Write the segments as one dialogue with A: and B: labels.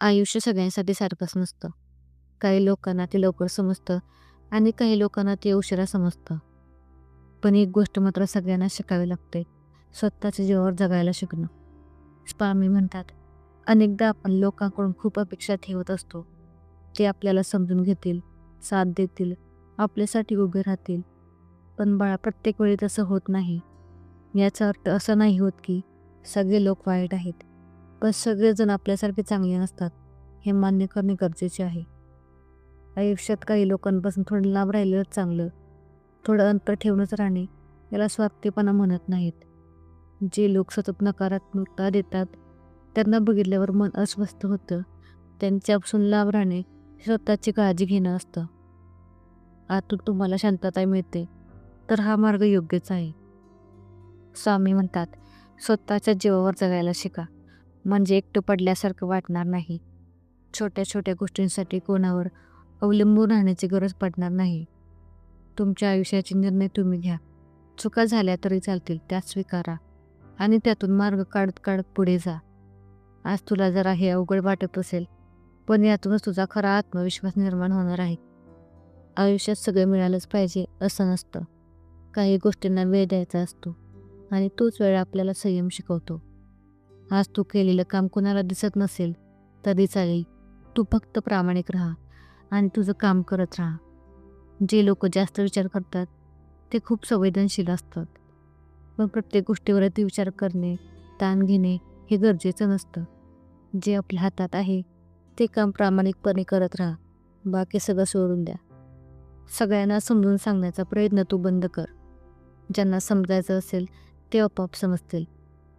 A: आयुष्य सगळ्यांसाठी सारखंच नसतं. काही लोकांना ते लवकर समजतं आणि काही लोकांना ते उशिरा समजतं. पण एक गोष्ट मात्र सगळ्यांना शिकावी लागते, स्वतःच्या जीवावर जगायला शिकणं. स्वामी म्हणतात, अनेकदा आपण लोकांकडून खूप अपेक्षा ठेवत असतो. ते आपल्याला समजून घेतील, साथ देतील, आपल्यासाठी उभे राहतील. पण बाळा, प्रत्येक वेळी तसं होत नाही. याचा अर्थ असा नाही होत की सगळे लोक वाईट आहेत. पण सगळेजण आपल्यासारखे चांगले नसतात, हे मान्य करणे गरजेचे आहे. आयुष्यात काही लोकांपासून थोडं लांब राहिलेलंच चांगलं. थोडं अंतर ठेवूनच राहणे, याला स्वार्थीपणा म्हणत नाहीत. जे लोक सतत नकारात्मकता देतात, त्यांना बघितल्यावर मन अस्वस्थ होतं. त्यांच्यापासून लांब राहणे स्वतःची काळजी घेणं असतं. आतून तुम्हाला शांतता मिळते, तर हा मार्ग योग्यच आहे. स्वामी म्हणतात, स्वतःच्या जीवावर जगायला शिका, म्हणजे एकटं पडल्यासारखं वाटणार नाही. छोट्या छोट्या गोष्टींसाठी कोणावर अवलंबून राहण्याची गरज पडणार नाही. तुमच्या आयुष्याचे निर्णय तुम्ही घ्या. चुका झाल्या तरी चालतील, त्या स्वीकारा आणि त्यातून मार्ग काढत काढत पुढे जा. आज तुला जरा हे अवघड वाटत असेल, पण यातूनच तुझा खरा आत्मविश्वास निर्माण होणार आहे. आयुष्यात सगळं मिळालंच पाहिजे असं नसतं. काही गोष्टींना वेळ द्यायचा असतो आणि तोच वेळ आपल्याला संयम शिकवतो. आज तू केलेलं काम कुणाला दिसत नसेल तरी चालेल. तू फक्त प्रामाणिक राहा आणि तुझं काम करत राहा. जे लोक जास्त विचार करतात ते खूप संवेदनशील असतात. पण प्रत्येक गोष्टीवरती विचार करणे, ताण घेणे हे गरजेचं नसतं. जे आपल्या हातात आहे ते काम प्रामाणिकपणे करत राहा. बाकी सगळं सोडून द्या. सगळ्यांना समजून सांगण्याचा प्रयत्न तू बंद कर. ज्यांना समजायचं असेल ते आपोआप समजतील.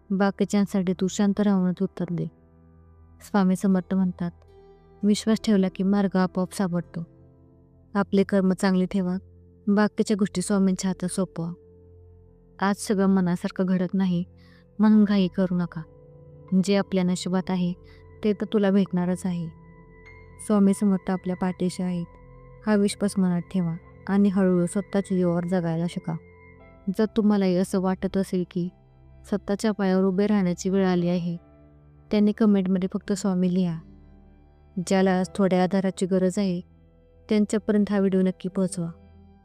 A: बाकीच्यांसाठी तू शांत राहूनच उत्तर दे. स्वामी समर्थ म्हणतात, विश्वास ठेवला की मार्ग आपोआप सापडतो. आपले कर्म चांगले ठेवा, बाकीच्या गोष्टी स्वामींच्या हातात सोपवा. आज सगळं मनासारखं घडत नाही म्हणून घाई करू नका. जे आपल्या नशिबात आहे ते तर तुला भेटणारच आहे. स्वामी समर्थ आपल्या पाठीशी आहेत, हा विश्वास मनात ठेवा आणि हळूहळू स्वतःच्या जीवावर जगायला शिका. जर तुम्हालाही असं वाटत असेल की स्वतःच्या पायावर उभे राहण्याची वेळ आली आहे, त्यांनी कमेंटमध्ये फक्त स्वामी लिहा. ज्याला आज थोड्या आधाराची गरज आहे त्यांच्यापर्यंत हा व्हिडिओ नक्की पोहोचवा.